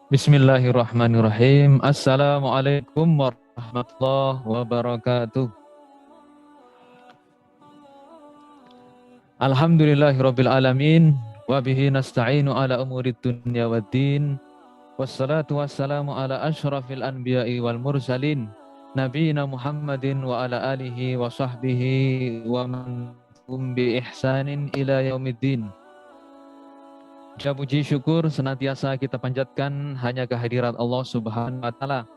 Bismillahirrahmanirrahim. Assalamualaikum warahmatullahi wabarakatuh. Alhamdulillahirabbil alamin wa bihi nasta'inu ala umurid dunya waddin. Wassalatu wassalamu ala asyrafil anbiya'i wal mursalin nabiyina Muhammadin wa ala alihi wa sahbihi wa man bi ihsanin ila yaumiddin. Puji syukur senantiasa kita panjatkan hanya kehadirat Allah Subhanahu wa taala.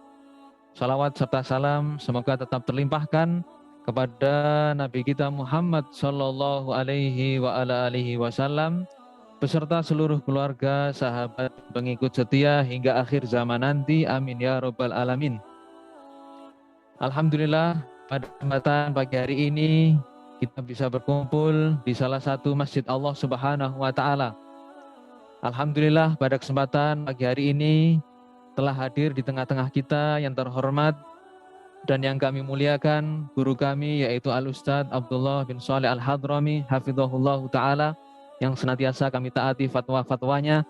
Salawat serta salam semoga tetap terlimpahkan kepada Nabi kita Muhammad Sallallahu Alaihi wa ala alihi Wasallam beserta seluruh keluarga, sahabat, pengikut setia hingga akhir zaman nanti. Amin ya robbal alamin. Alhamdulillah pada kesempatan pagi hari ini kita bisa berkumpul di salah satu masjid Allah Subhanahu wa taala. Alhamdulillah pada kesempatan pagi hari ini telah hadir di tengah-tengah kita yang terhormat dan yang kami muliakan guru kami yaitu Al-Ustadz Abdullah bin Shalih Al-Hadrami hafizahullah ta'ala yang senantiasa kami taati fatwa-fatwanya.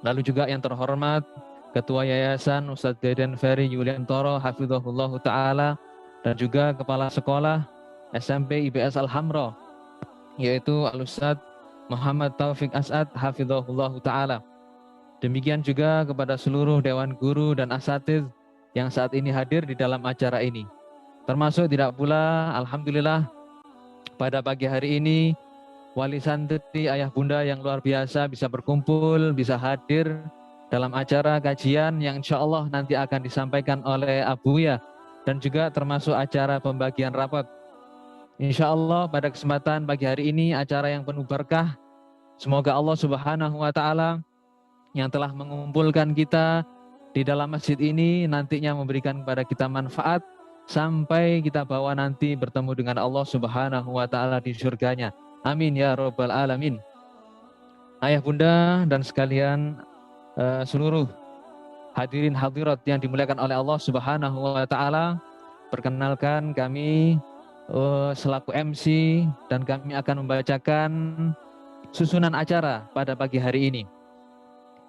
Lalu juga yang terhormat Ketua Yayasan Ustadz Deden Ferry Yuliantoro hafizahullah ta'ala dan juga Kepala Sekolah SMP IBS Al-Hamra yaitu Al-Ustadz Muhammad Taufik As'ad hafizahullah ta'ala. Demikian juga kepada seluruh Dewan Guru dan Asatidz yang saat ini hadir di dalam acara ini. Termasuk tidak pula, alhamdulillah, pada pagi hari ini, wali santri ayah bunda yang luar biasa bisa berkumpul, bisa hadir dalam acara kajian yang insya Allah nanti akan disampaikan oleh Abuya dan juga termasuk acara pembagian rapot. Insya Allah pada kesempatan pagi hari ini acara yang penuh berkah. Semoga Allah Subhanahu wa Ta'ala yang telah mengumpulkan kita di dalam masjid ini nantinya memberikan kepada kita manfaat sampai kita bawa nanti bertemu dengan Allah Subhanahu wa Ta'ala di surganya. Amin ya robbal alamin. Ayah bunda dan sekalian seluruh hadirin hadirat yang dimuliakan oleh Allah Subhanahu wa Ta'ala, perkenalkan kami selaku MC dan kami akan membacakan susunan acara pada pagi hari ini.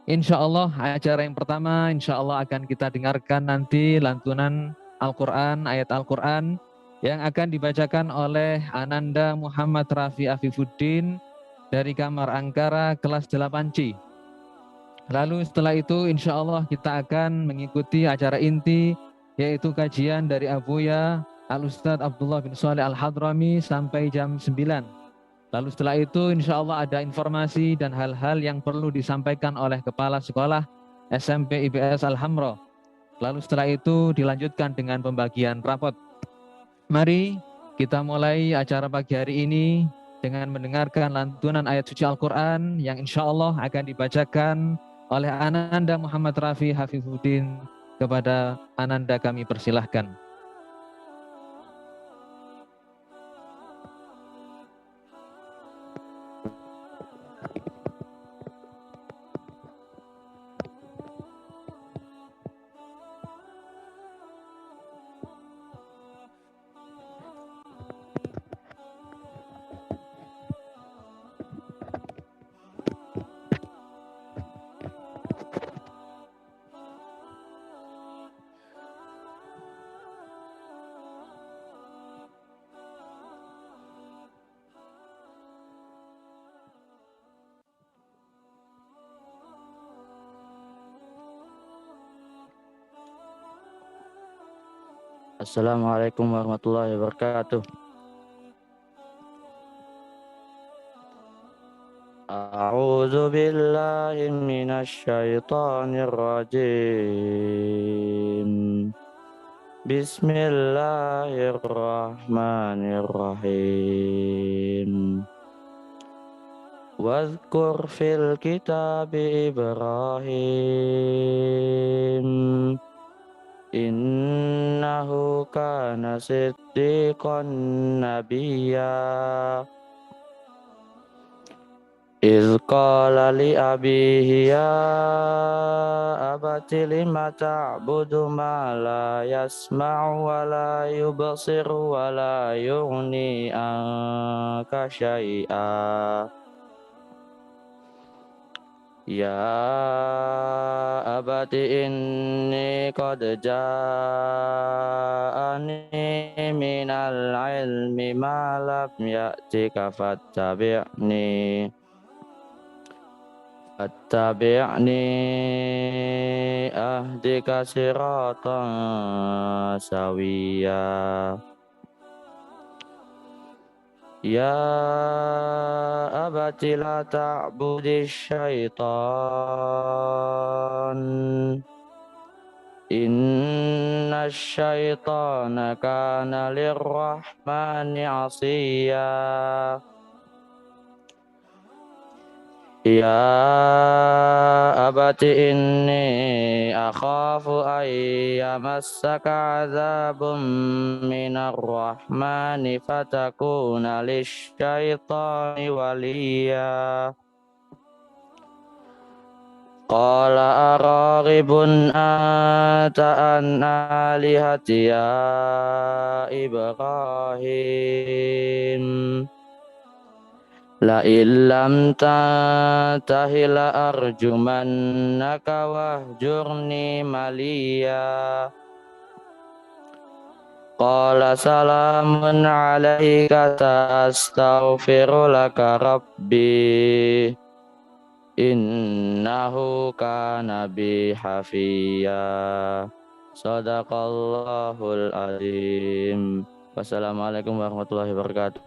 Insya Allah acara yang pertama insya Allah akan kita dengarkan nanti lantunan Al-Quran, ayat Al-Quran yang akan dibacakan oleh Ananda Muhammad Rafi Afifuddin dari Kamar Angkara kelas 8C. Lalu setelah itu insya Allah kita akan mengikuti acara inti yaitu kajian dari Abuya Al-Ustadz Abdullah bin Shalih Al-Hadrami sampai jam 9. Lalu setelah itu insya Allah ada informasi dan hal-hal yang perlu disampaikan oleh Kepala Sekolah SMP IBS Al-Hamra. Lalu setelah itu dilanjutkan dengan pembagian rapot. Mari kita mulai acara pagi hari ini dengan mendengarkan lantunan ayat suci Al-Quran yang insya Allah akan dibacakan oleh Ananda Muhammad Rafi Hafizuddin. Kepada Ananda kami persilahkan. Assalamualaikum warahmatullahi wabarakatuh. A'udzu billahi minasy syaithanir rajim. Bismillahirrahmanirrahim. Wadhkur fil kitabi Ibrahim. Innahu kana siddiqan nabiyya. Idh qala li abihi ya abati lima ta'budu ma la yasma'u wa la yubsiru wa la yughni anka syai'a. Ya abati inni qad ja'ani minal ilmi ma lam ya'tika fattabi'ni ahdika siratan sawiya. Ya abati la ta'budis syaitan, inna syaitana kana lirrahmani asiya. Ya abati inni akhafu ayyamassaka azabun minar rahmani fatakuna lisyaitani waliya. Qala araghibun anta an alihati ya Ibrahim, la illam tantahi la arjumannaka wahjurni maliya. Qala salamun alaika sa'astaghfiru laka rabbi, innahu kana bi hafiya. Sadaqallahul azim. Wassalamualaikum warahmatullahi wabarakatuh.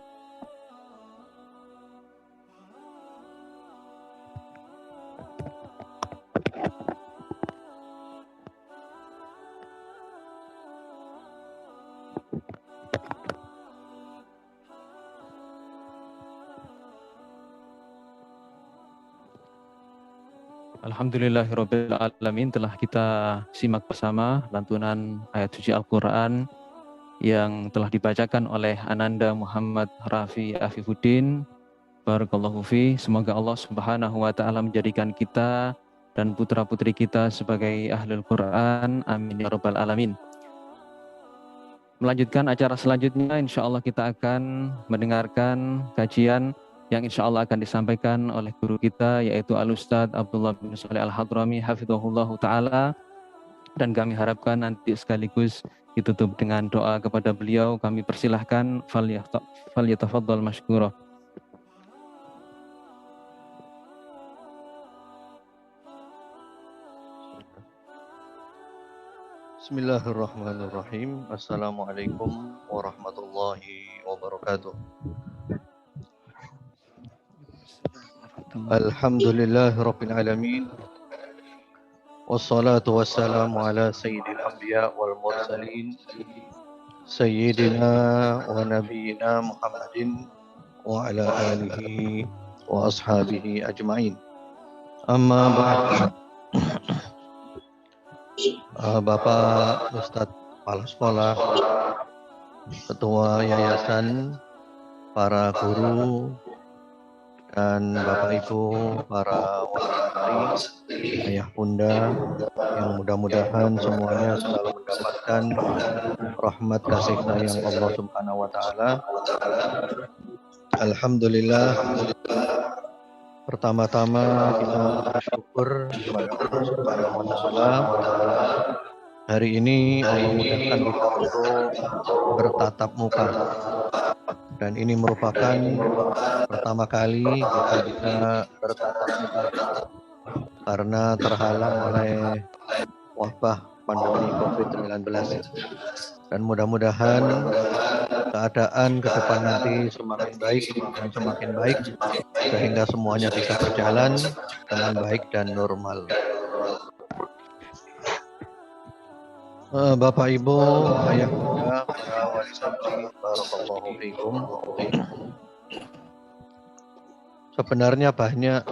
Alhamdulillahirabbil alamin, telah kita simak bersama lantunan ayat suci Al-Qur'an yang telah dibacakan oleh Ananda Muhammad Rafi Afifuddin. Barakallahu fi. Semoga Allah Subhanahu wa taala menjadikan kita dan putra-putri kita sebagai ahlul Quran. Amin ya rabbal alamin. Melanjutkan acara selanjutnya, insya Allah kita akan mendengarkan kajian yang insya Allah akan disampaikan oleh guru kita, yaitu Al-Ustadz Abdullah bin Shalih Al-Hadrami hafidhahullah ta'ala. Dan kami harapkan nanti sekaligus ditutup dengan doa kepada beliau. Kami persilahkan, falyatafaddal mashkura. Bismillahirrahmanirrahim. Assalamualaikum warahmatullahi wabarakatuh. Alhamdulillahirabbil alamin. Wassalatu wassalamu ala sayyidil anbiya wal mursalin sayyidina wa nabiyyina Muhammadin wa ala alihi wa ashabihi ajma'in. Amma ba'd. Bapak Ustadz Kepala Sekolah, Ketua Yayasan, para guru, dan Bapak Ibu, para wali, ayah bunda, yang mudah-mudahan semuanya selalu mendapatkan rahmat kasih sayang Allah Subhanahu wa Ta'ala. Alhamdulillah. Pertama-tama kita bersyukur kepada Allah Subhanahu wa Ta'ala. Hari ini Allah mudahkan kita untuk bertatap muka, dan ini merupakan pertama kali kita bisa bertatap muka karena terhalang oleh wabah pandemi COVID-19. Dan mudah-mudahan keadaan ke depan nanti semakin baik dan semakin baik, sehingga semuanya bisa berjalan dengan baik dan normal. Bapak Ibu, ayah bunda, para wali santri, barakallahu fiikum. Sebenarnya banyak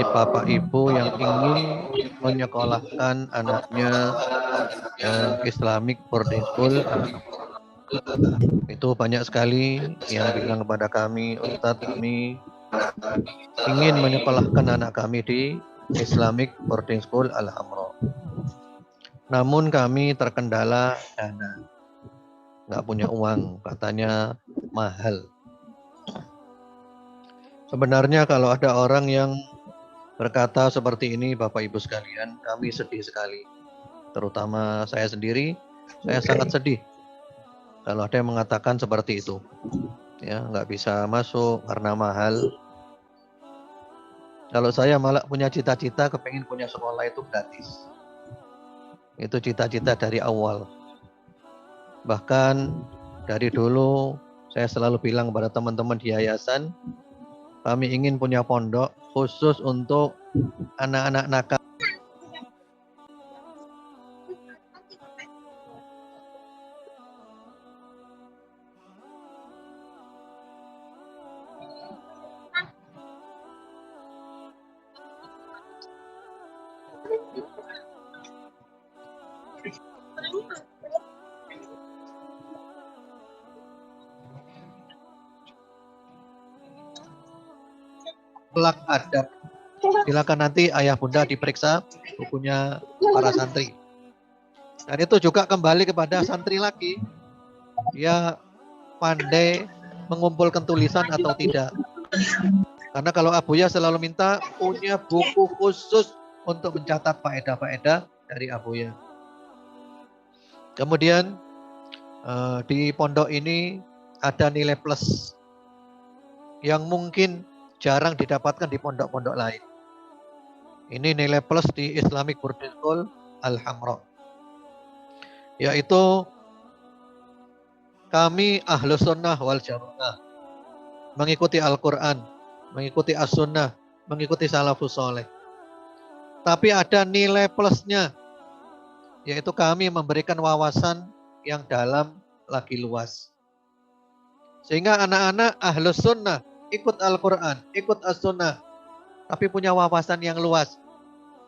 bapak ibu yang ingin menyekolahkan anaknya Islamic boarding school. Itu banyak sekali yang bilang kepada kami, Ustadz, kami ingin menyekolahkan anak kami di Islamic boarding school Al-Amro. Namun kami terkendala dana, nggak punya uang, katanya mahal. Sebenarnya kalau ada orang yang berkata seperti ini, Bapak Ibu sekalian, kami sedih sekali. Terutama saya sendiri, saya sangat sedih kalau ada yang mengatakan seperti itu. Ya, nggak bisa masuk karena mahal. Kalau saya malah punya cita-cita kepengen punya sekolah itu gratis. Itu cita-cita dari awal. Bahkan dari dulu saya selalu bilang kepada teman-teman di yayasan, kami ingin punya pondok khusus untuk anak-anak nakal. Akhlak adab. Silakan nanti ayah bunda diperiksa bukunya para santri. Dan itu juga kembali kepada santri lagi. Dia pandai mengumpulkan tulisan atau tidak. Karena kalau Abuya selalu minta punya buku khusus untuk mencatat faedah-faedah dari Abuya. Kemudian di pondok ini ada nilai plus yang mungkin jarang didapatkan di pondok-pondok lain. Ini nilai plus di Islamic Boarding School Al-Hamra. Yaitu kami Ahlus Sunnah wal Jamaah mengikuti Al-Quran, mengikuti As-Sunnah, mengikuti Salafus Soleh. Tapi ada nilai plusnya, yaitu kami memberikan wawasan yang dalam lagi luas. Sehingga anak-anak Ahlus Sunnah ikut Al-Quran, ikut As-Sunnah, tapi punya wawasan yang luas.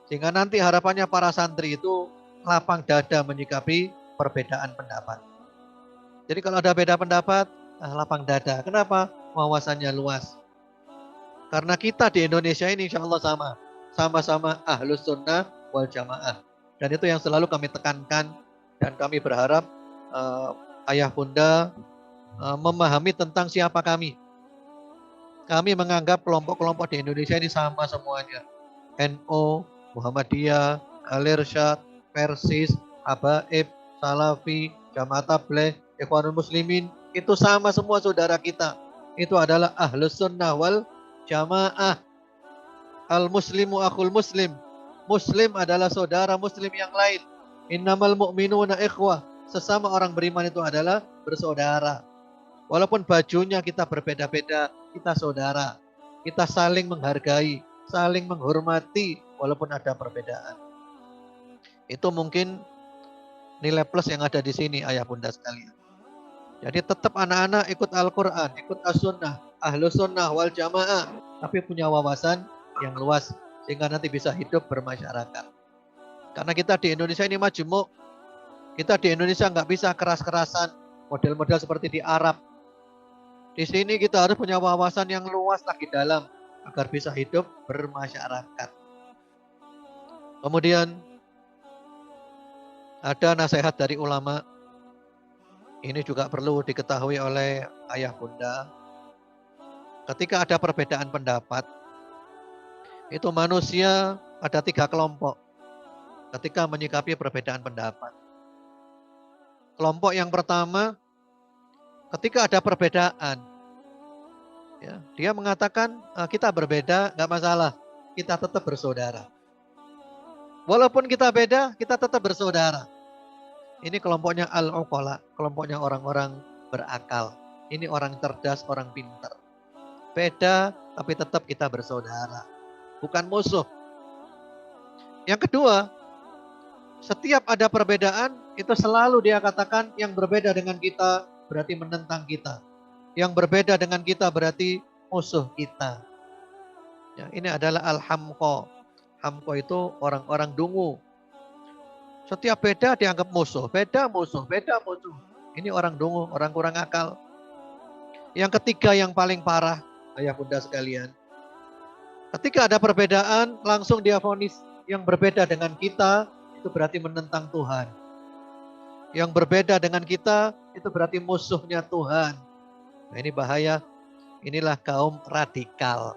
Sehingga nanti harapannya para santri itu lapang dada menyikapi perbedaan pendapat. Jadi kalau ada beda pendapat, lapang dada. Kenapa? Wawasannya luas. Karena kita di Indonesia ini insya Allah sama. Sama-sama Ahlus Sunnah wal Jamaah. Dan itu yang selalu kami tekankan. Dan kami berharap ayah bunda memahami tentang siapa kami. Kami menganggap kelompok-kelompok di Indonesia ini sama semuanya. NU, Muhammadiyah, Al-Irsyad, Persis, Habaib, Salafi, Jamaat Tabligh, Ikhwanul Muslimin. Itu sama semua saudara kita. Itu adalah Ahlus Sunnah wal Jamaah. Al-Muslimu akhul Muslim. Muslim adalah saudara Muslim yang lain. Innamal mu'minuna ikhwah. Sesama orang beriman itu adalah bersaudara. Walaupun bajunya kita berbeda-beda, kita saudara. Kita saling menghargai, saling menghormati walaupun ada perbedaan. Itu mungkin nilai plus yang ada di sini ayah bunda sekalian. Jadi tetap anak-anak ikut Al-Quran, ikut As-Sunnah, Ahlus Sunnah wal Jamaah, tapi punya wawasan yang luas sehingga nanti bisa hidup bermasyarakat. Karena kita di Indonesia ini majemuk, kita di Indonesia nggak bisa keras-kerasan, model-model seperti di Arab. Di sini kita harus punya wawasan yang luas lagi dalam agar bisa hidup bermasyarakat. Kemudian ada nasihat dari ulama. Ini juga perlu diketahui oleh ayah bunda. Ketika ada perbedaan pendapat, itu manusia ada 3 kelompok ketika menyikapi perbedaan pendapat. Kelompok yang pertama, ketika ada perbedaan, ya, dia mengatakan kita berbeda, nggak masalah, kita tetap bersaudara. Walaupun kita beda, kita tetap bersaudara. Ini kelompoknya al-uqala, kelompoknya orang-orang berakal. Ini orang cerdas, orang pintar. Beda, tapi tetap kita bersaudara. Bukan musuh. Yang kedua, setiap ada perbedaan, itu selalu dia katakan yang berbeda dengan kita berarti menentang kita. Yang berbeda dengan kita berarti musuh kita. Ya, ini adalah al-hamqa. Hamqa itu orang-orang dungu. Setiap beda dianggap musuh. Beda musuh, beda musuh. Ini orang dungu, orang kurang akal. Yang ketiga yang paling parah, ayah bunda sekalian. Ketika ada perbedaan, langsung dia vonis yang berbeda dengan kita, itu berarti menentang Tuhan. Yang berbeda dengan kita, itu berarti musuhnya Tuhan. Nah, ini bahaya. Inilah kaum radikal.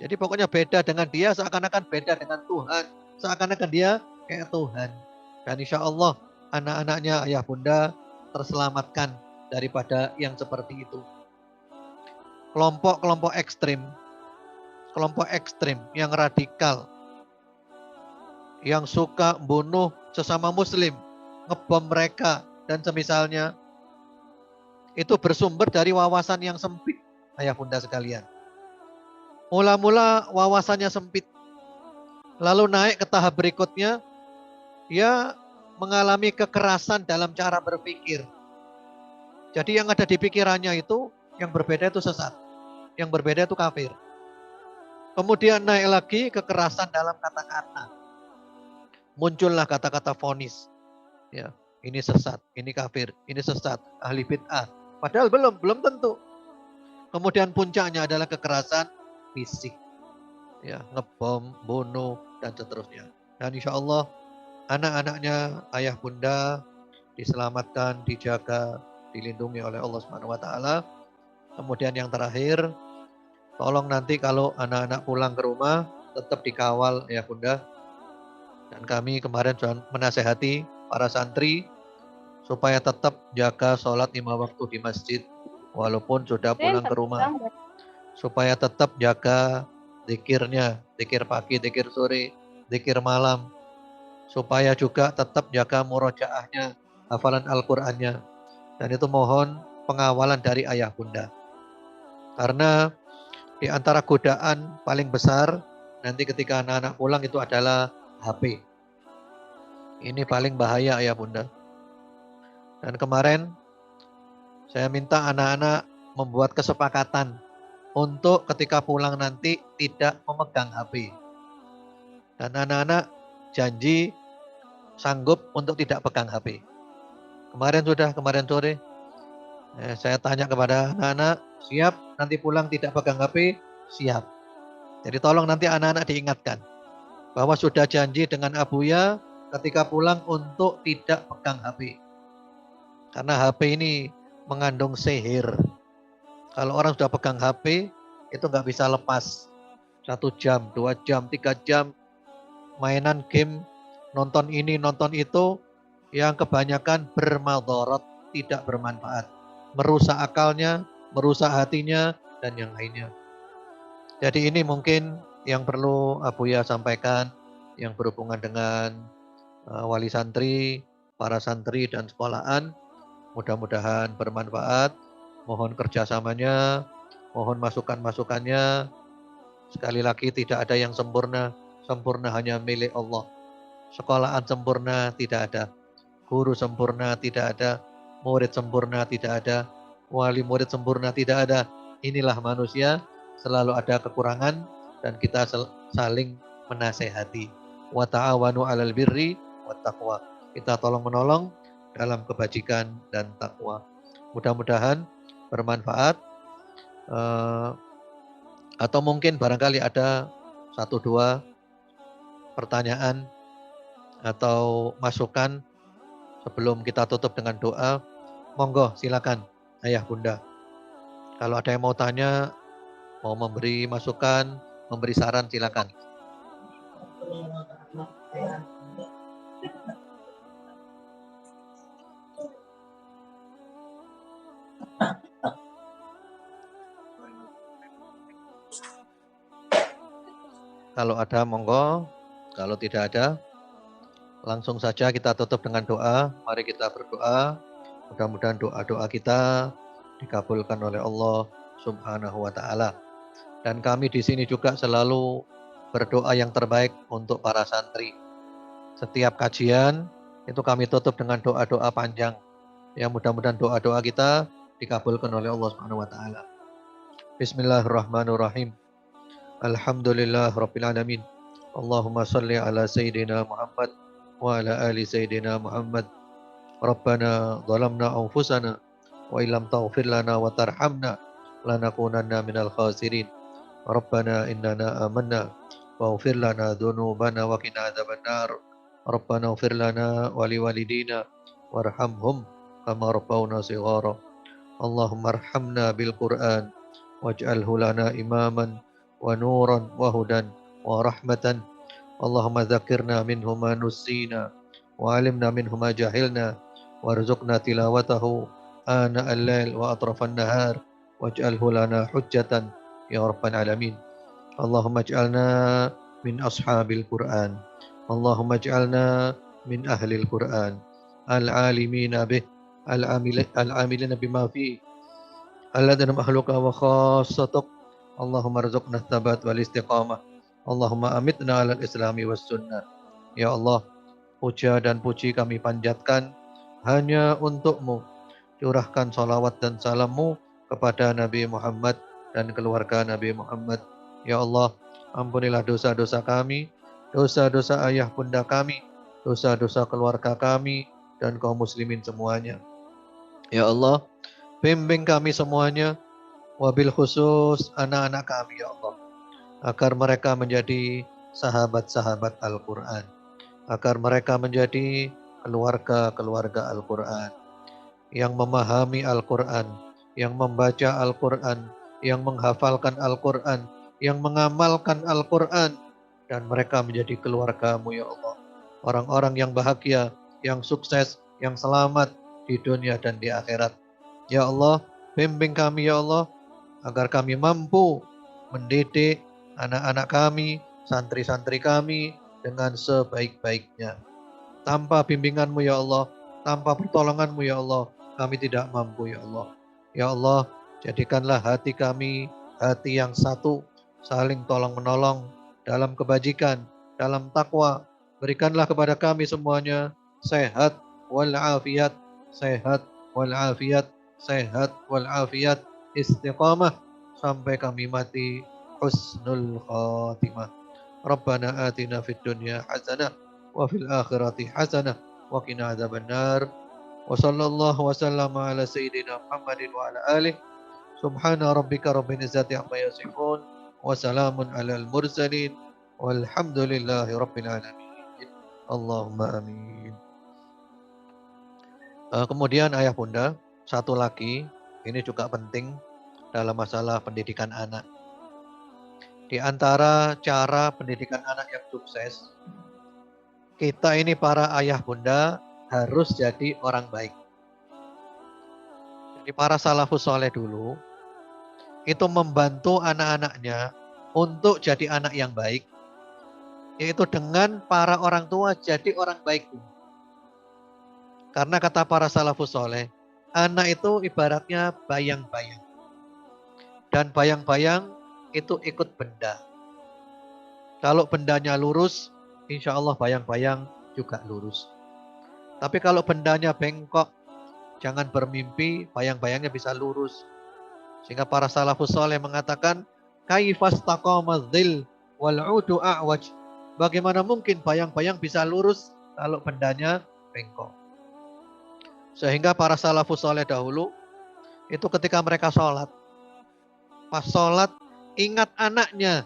Jadi pokoknya beda dengan dia, seakan-akan beda dengan Tuhan. Seakan-akan dia kayak Tuhan. Dan insya Allah anak-anaknya ayah bunda terselamatkan daripada yang seperti itu. Kelompok-kelompok ekstrim yang radikal, yang suka bunuh sesama muslim, ngebom mereka dan semisalnya, itu bersumber dari wawasan yang sempit, ayah bunda sekalian. Mula-mula wawasannya sempit, lalu naik ke tahap berikutnya, dia mengalami kekerasan dalam cara berpikir. Jadi yang ada di pikirannya itu, yang berbeda itu sesat, yang berbeda itu kafir. Kemudian naik lagi kekerasan dalam kata-kata. Muncullah kata-kata vonis. Ya, ini sesat, ini kafir, ini sesat, ahli bid'ah. Padahal belum tentu. Kemudian puncaknya adalah kekerasan fisik. Ya, ngebom, bunuh, dan seterusnya. Dan insya Allah anak-anaknya ayah bunda diselamatkan, dijaga, dilindungi oleh Allah Subhanahu wa taala. Kemudian yang terakhir, tolong nanti kalau anak-anak pulang ke rumah tetap dikawal ya bunda. Dan kami kemarin sudah menasehati para santri supaya tetap jaga sholat 5 waktu di masjid walaupun sudah pulang ke rumah. Supaya tetap jaga zikirnya, zikir pagi, zikir sore, zikir malam. Supaya juga tetap jaga murojaahnya, hafalan Al-Qur'annya. Dan itu mohon pengawalan dari ayah bunda. Karena di antara godaan paling besar nanti ketika anak-anak pulang itu adalah HP. Ini paling bahaya ayah bunda. Dan kemarin saya minta anak-anak membuat kesepakatan untuk ketika pulang nanti tidak memegang HP. Dan anak-anak janji sanggup untuk tidak pegang HP. Kemarin sore saya tanya kepada anak-anak, siap nanti pulang tidak pegang HP? Siap. Jadi tolong nanti anak-anak diingatkan bahwa sudah janji dengan Abuya ketika pulang untuk tidak pegang HP. Karena HP ini mengandung sihir. Kalau orang sudah pegang HP, itu nggak bisa lepas. 1 jam, 2 jam, 3 jam, mainan game, nonton ini, nonton itu, yang kebanyakan bermadharat, tidak bermanfaat. Merusak akalnya, merusak hatinya, dan yang lainnya. Jadi ini mungkin yang perlu Abuya sampaikan, yang berhubungan dengan wali santri, para santri dan sekolahan. Mudah-mudahan bermanfaat. Mohon kerjasamanya, mohon masukan-masukannya. Sekali lagi tidak ada yang sempurna. Sempurna hanya milik Allah. Sekolahan sempurna tidak ada. Guru sempurna tidak ada. Murid sempurna tidak ada. Wali murid sempurna tidak ada. Inilah manusia. Selalu ada kekurangan. Dan kita saling menasehati. Wa ta'awanu 'alal birri wat taqwa. Kita tolong menolong dalam kebajikan dan takwa. Mudah-mudahan bermanfaat. Atau mungkin barangkali ada 1-2 pertanyaan atau masukan sebelum kita tutup dengan doa. Monggo silakan ayah bunda. Kalau ada yang mau tanya, mau memberi masukan, memberi saran silakan. Kalau ada monggo, kalau tidak ada langsung saja kita tutup dengan doa. Mari kita berdoa. Mudah-mudahan doa-doa kita dikabulkan oleh Allah Subhanahu wa taala. Dan kami di sini juga selalu berdoa yang terbaik untuk para santri. Setiap kajian itu kami tutup dengan doa-doa panjang. Yang mudah-mudahan doa-doa kita dikabulkan oleh Allah Subhanahu wa taala. Bismillahirrahmanirrahim. Alhamdulillah rabbil alamin. Allahumma salli ala sayyidina Muhammad wa ala ali sayyidina Muhammad. Rabbana zalamna anfusana wa illam taghfir lana wa tarhamna lanakunanna minal khasirin. Rabbana innana amanna waghfir lana dzunubana wa qina adzabannar. Rabbana ighfir lana wa liwalidina warhamhum kama rabbawna shighara. Allahumma arhamna bil Qur'an waj'alhu lana imaman wa nuran wa hudan wa rahmatan. Allahumma dzakirna minhu ma nusina wa alimna minhu ma jahilna warzuqna tilawatahu ana al-lail wa atrafan nahar waj'alhu lana hujjatan ya rabbal alamin. Allahumma ij'alna min ashabil Qur'an. Allahumma ij'alna min ahlil Qur'an al-alimina bih al-amilina bima fi alladhina mahluka wa khassatuk. Allahumma rzuqna thabat wal istiqamah. Allahumma amitna alal islami was sunnah. Ya Allah, puja dan puji kami panjatkan hanya untuk-Mu. Curahkan salawat dan salam-Mu kepada Nabi Muhammad dan keluarga Nabi Muhammad. Ya Allah, ampunilah dosa-dosa kami, dosa-dosa ayah bunda kami, dosa-dosa keluarga kami, dan kaum muslimin semuanya. Ya Allah, bimbing kami semuanya, wabil khusus anak-anak kami, ya Allah, agar mereka menjadi sahabat-sahabat Al-Quran, agar mereka menjadi keluarga-keluarga Al-Quran, yang memahami Al-Quran, yang membaca Al-Quran, yang menghafalkan Al-Quran, yang mengamalkan Al-Quran, dan mereka menjadi keluarga-Mu, ya Allah. Orang-orang yang bahagia, yang sukses, yang selamat di dunia dan di akhirat. Ya Allah, bimbing kami, ya Allah, agar kami mampu mendidik anak-anak kami, santri-santri kami dengan sebaik-baiknya. Tanpa bimbingan-Mu, ya Allah, tanpa pertolongan-Mu, ya Allah, kami tidak mampu, ya Allah. Ya Allah, jadikanlah hati kami hati yang satu, saling tolong-menolong dalam kebajikan, dalam takwa. Berikanlah kepada kami semuanya sehat walafiat, sehat walafiat, sehat walafiat, istiqamah sampai kami mati husnul khatimah. Rabbana atina fid dunya hasanah wa fil akhirati hasanah wa qina adzabannar. Wa sallallahu wa sallama ala sayyidina Muhammadin wa ala alihi. Subhana rabbika rabbil izzati amma yasifun wa salamun alal mursalin walhamdulillahi rabbil alamin. Allahumma amin. Kemudian ayah bunda, satu lagi, ini juga penting dalam masalah pendidikan anak. Di antara cara pendidikan anak yang sukses, kita ini para ayah bunda harus jadi orang baik. Jadi para salafus soleh dulu, itu membantu anak-anaknya untuk jadi anak yang baik, yaitu dengan para orang tua jadi orang baik. Karena kata para salafus soleh, anak itu ibaratnya bayang-bayang. Dan bayang-bayang itu ikut benda. Kalau bendanya lurus, insya Allah bayang-bayang juga lurus. Tapi kalau bendanya bengkok, jangan bermimpi bayang-bayangnya bisa lurus. Sehingga para salafus soleh mengatakan, kaifastaqamadzil wal'udu a'waj. Bagaimana mungkin bayang-bayang bisa lurus kalau bendanya bengkok. Sehingga para salafus soleh dahulu, itu ketika mereka sholat, pas sholat ingat anaknya,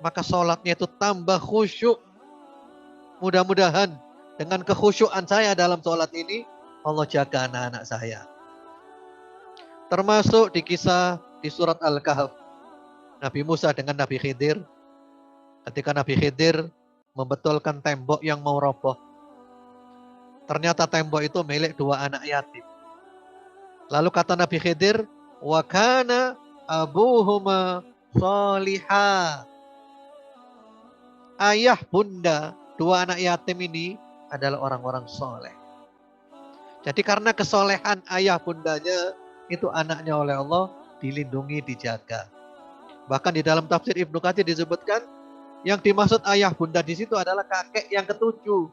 maka sholatnya itu tambah khusyuk. Mudah-mudahan dengan kekhusyukan saya dalam sholat ini, Allah jaga anak-anak saya. Termasuk di kisah di surat Al-Kahf, Nabi Musa dengan Nabi Khidir. Ketika Nabi Khidir membetulkan tembok yang mau roboh, ternyata tembok itu milik dua anak yatim. Lalu kata Nabi Khidir, wa kana abuhuma sholihah. Ayah bunda dua anak yatim ini adalah orang-orang soleh. Jadi karena kesolehan ayah bundanya, itu anaknya oleh Allah dilindungi, dijaga. Bahkan di dalam tafsir Ibnu Katsir disebutkan, yang dimaksud ayah bunda di situ adalah kakek yang ketujuh.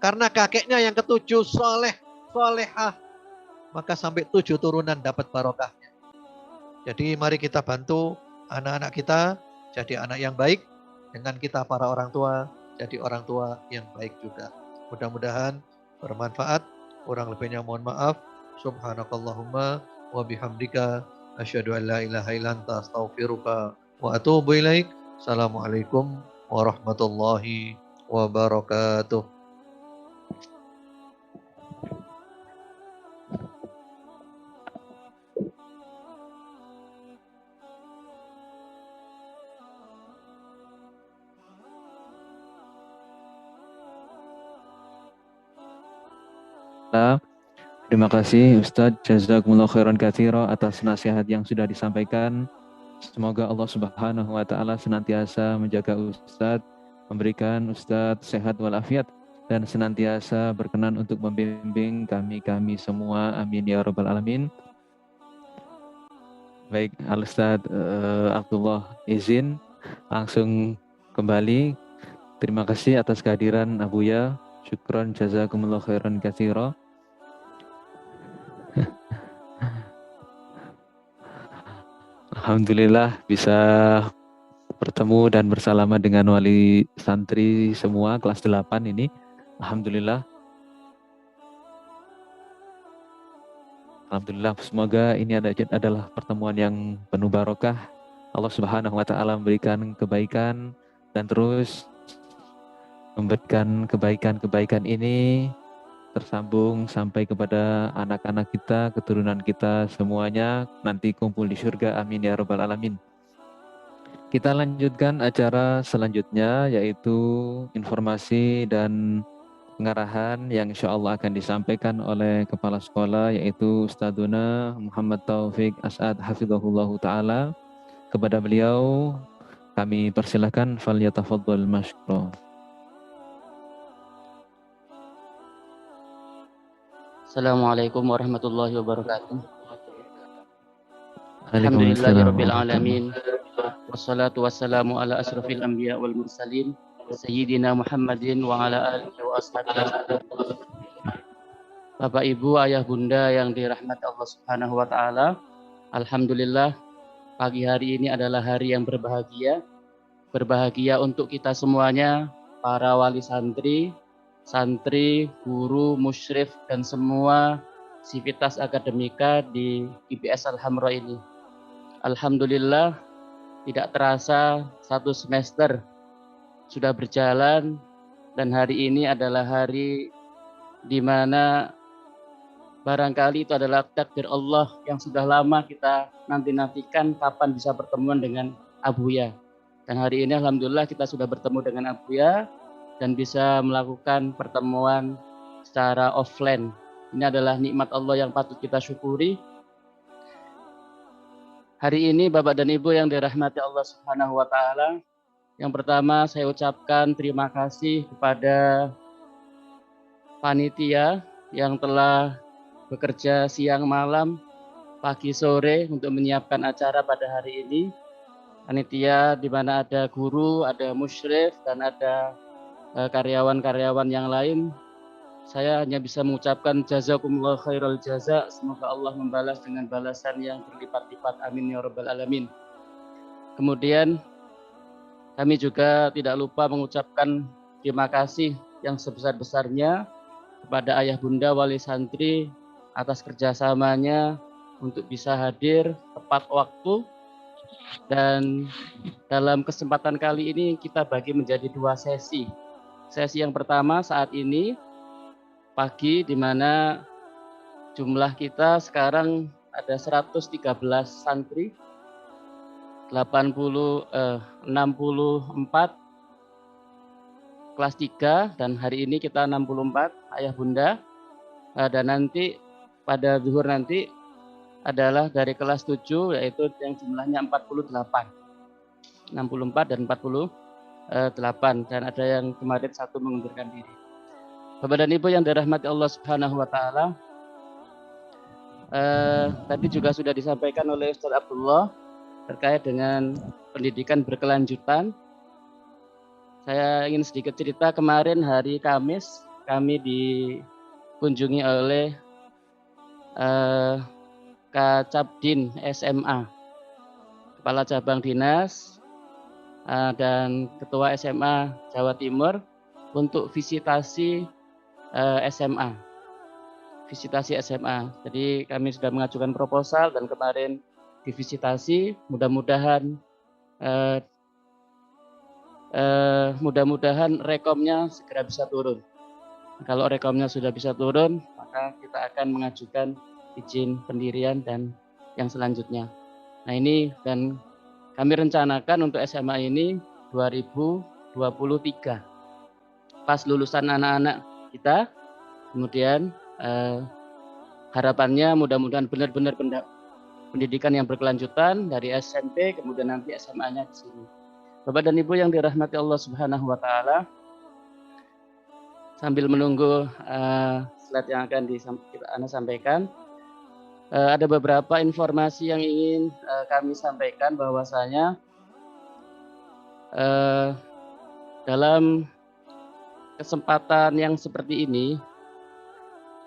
Karena kakeknya yang ketujuh soleh, solehah, maka sampai 7 turunan dapat barokahnya. Jadi mari kita bantu anak-anak kita jadi anak yang baik, dengan kita para orang tua jadi orang tua yang baik juga. Mudah-mudahan bermanfaat. Kurang lebihnya mohon maaf. Subhanakallahumma wa bihamdika asyhadu an la ilaha illa anta astaghfiruka wa atubu ilaik. Assalamualaikum warahmatullahi wabarakatuh. Terima kasih Ustadz, jazakumullah khairan katsira atas nasihat yang sudah disampaikan. Semoga Allah Subhanahu wa taala senantiasa menjaga Ustadz, memberikan Ustadz sehat walafiat dan senantiasa berkenan untuk membimbing kami semua. Amin ya rabbal alamin. Baik, Al Ustadz Abdullah izin langsung kembali. Terima kasih atas kehadiran Abuya. Syukron jazakumullah khairan katsira. Alhamdulillah bisa bertemu dan bersalaman dengan wali santri semua kelas 8 ini. Alhamdulillah. Alhamdulillah, semoga ini adalah pertemuan yang penuh barokah. Allah Subhanahu wa taala memberikan kebaikan dan terus memberikan kebaikan-kebaikan ini tersambung sampai kepada anak-anak kita, keturunan kita semuanya nanti kumpul di surga. Amin ya rabbal alamin. Kita lanjutkan acara selanjutnya yaitu informasi dan pengarahan yang insya Allah akan disampaikan oleh Kepala Sekolah yaitu Ustadzuna Muhammad Taufik As'ad Hafizahullah Ta'ala. Kepada beliau kami persilahkan falyatafaddal masykur. Assalamualaikum warahmatullahi wabarakatuh. Alhamdulillahirabbil alamin. Wassalatu wassalamu ala asrofil anbiya wal mursalin Sayyidina Muhammadin wa ala alihi wa ashabihi. Bapak Ibu, ayah bunda yang dirahmati Allah Subhanahu wa taala. Alhamdulillah, pagi hari ini adalah hari yang berbahagia. Berbahagia untuk kita semuanya, para wali santri, guru, musyrif, dan semua sivitas akademika di IPS Al-Hamra ini. Alhamdulillah, tidak terasa satu semester sudah berjalan dan hari ini adalah hari di mana barangkali itu adalah takdir Allah yang sudah lama kita nanti-nantikan kapan bisa pertemuan dengan Abuya. Dan hari ini alhamdulillah kita sudah bertemu dengan Abuya dan bisa melakukan pertemuan secara offline. Ini adalah nikmat Allah yang patut kita syukuri. Hari ini Bapak dan Ibu yang dirahmati Allah Subhanahu wa taala, yang pertama saya ucapkan terima kasih kepada panitia yang telah bekerja siang malam, pagi sore untuk menyiapkan acara pada hari ini. Panitia di mana ada guru, ada musyrif, dan ada karyawan-karyawan yang lain. Saya hanya bisa mengucapkan jazakumullah khairal jaza. Semoga Allah membalas dengan balasan yang berlipat-lipat. Amin ya rabbal alamin. Kemudian kami juga tidak lupa mengucapkan terima kasih yang sebesar-besarnya kepada ayah bunda wali santri atas kerjasamanya untuk bisa hadir tepat waktu. Dan dalam kesempatan kali ini kita bagi menjadi dua sesi. Sesi yang pertama saat ini pagi, di mana jumlah kita sekarang ada 113 santri, 64 kelas 3, dan hari ini kita 64 ayah bunda. Dan nanti pada zuhur nanti adalah dari kelas 7 yaitu yang jumlahnya 48. 64 dan 48, dan ada yang kemarin satu mengundurkan diri. Bapak dan Ibu yang dirahmati Allah Subhanahu wa taala, tadi juga sudah disampaikan oleh Ustaz Abdullah terkait dengan pendidikan berkelanjutan. Saya ingin sedikit cerita. Kemarin hari Kamis kami dikunjungi oleh Kacabdin SMA, Kepala Cabang Dinas dan Ketua SMA Jawa Timur untuk visitasi SMA. Jadi kami sudah mengajukan proposal dan kemarin divisitasi. Mudah-mudahan rekomnya segera bisa turun. Kalau rekomnya sudah bisa turun, maka kita akan mengajukan izin pendirian dan yang selanjutnya. Nah ini, dan kami rencanakan untuk SMA ini 2023. Pas lulusan anak-anak kita, kemudian harapannya mudah-mudahan benar-benar pendidikan yang berkelanjutan dari SMP kemudian nanti SMA-nya di sini. Bapak dan Ibu yang dirahmati Allah Subhanahu wa taala, sambil menunggu slide yang akan Anda sampaikan, ada beberapa informasi yang ingin kami sampaikan bahwasanya dalam kesempatan yang seperti ini,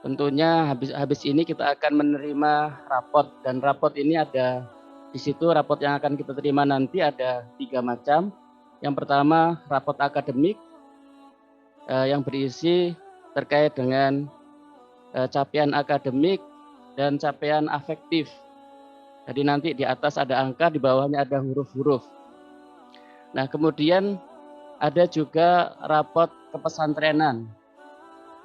tentunya habis ini kita akan menerima rapot, dan rapot ini ada di situ. Rapot yang akan kita terima nanti ada 3 macam. Yang pertama rapot akademik yang berisi terkait dengan capaian akademik dan capaian afektif. Jadi nanti di atas ada angka, di bawahnya ada huruf-huruf. Nah, kemudian ada juga rapot kepesantrenan.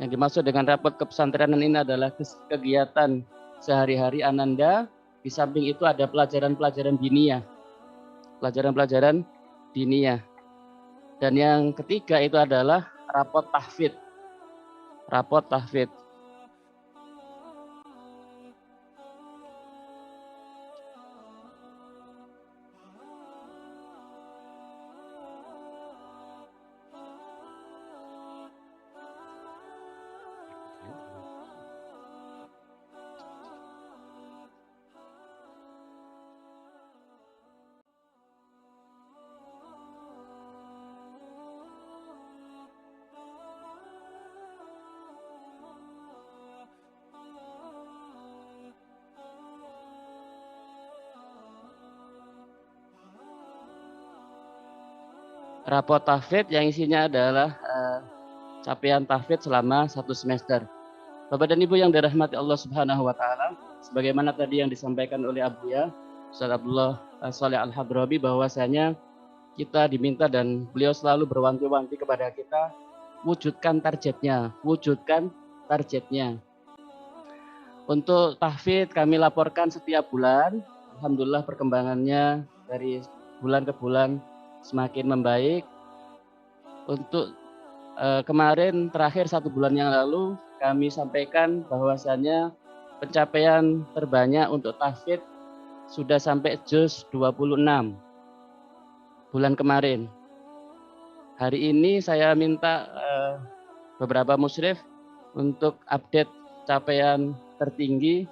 Yang dimaksud dengan rapot kepesantrenan ini adalah kegiatan sehari-hari Ananda. Di samping itu ada pelajaran-pelajaran diniyah. Pelajaran-pelajaran diniyah. Dan yang ketiga itu adalah rapot tahfidz. Rapot tahfidz. Rapot tahfidz yang isinya adalah capaian tahfidz selama 1 semester. Bapak dan Ibu yang dirahmati Allah Subhanahu wa taala, sebagaimana tadi yang disampaikan oleh Abuya Ustaz Abdullah Shaleh Al-Hadrami, bahwasanya kita diminta dan beliau selalu berwanti-wanti kepada kita, wujudkan targetnya. Untuk tahfidz kami laporkan setiap bulan. Alhamdulillah perkembangannya dari bulan ke bulan semakin membaik. Untuk kemarin terakhir 1 bulan yang lalu kami sampaikan bahwasanya pencapaian terbanyak untuk tahfidz sudah sampai juz 26 bulan kemarin. Hari ini saya minta beberapa musyrif untuk update capaian tertinggi.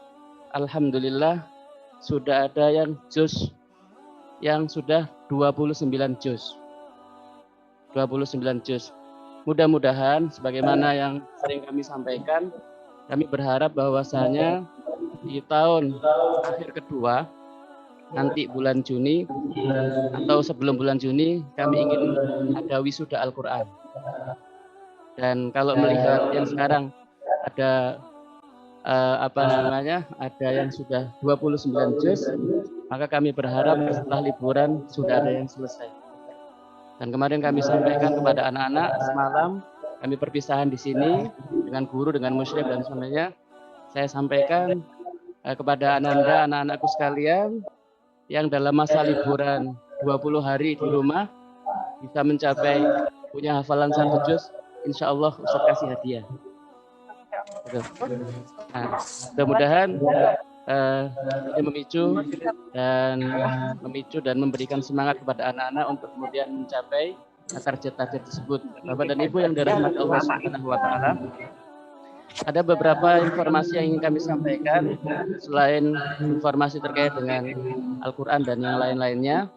Alhamdulillah sudah ada yang juz yang sudah 29 juz. 29 juz. Mudah-mudahan sebagaimana yang sering kami sampaikan, kami berharap bahwasanya di tahun akhir kedua nanti bulan Juni atau sebelum bulan Juni kami ingin ada wisuda Al-Qur'an. Dan kalau melihat yang sekarang ada ada yang sudah 29 juz, maka kami berharap setelah liburan sudah ada yang selesai. Dan kemarin kami sampaikan kepada anak-anak semalam, kami perpisahan di sini dengan guru, dengan musyrif dan sebagainya. Saya sampaikan kepada Ananda, anak-anakku sekalian, yang dalam masa liburan 20 hari di rumah bisa mencapai punya hafalan 1 juz, insya Allah Ustaz kasih hadiah. Nah, mudah-mudahan ini memicu dan memberikan semangat kepada anak-anak untuk kemudian mencapai target-target tersebut. Bapak dan Ibu yang dirahmati Allah Subhanahu wa taala, ada beberapa informasi yang ingin kami sampaikan selain informasi terkait dengan Al-Qur'an dan yang lain-lainnya.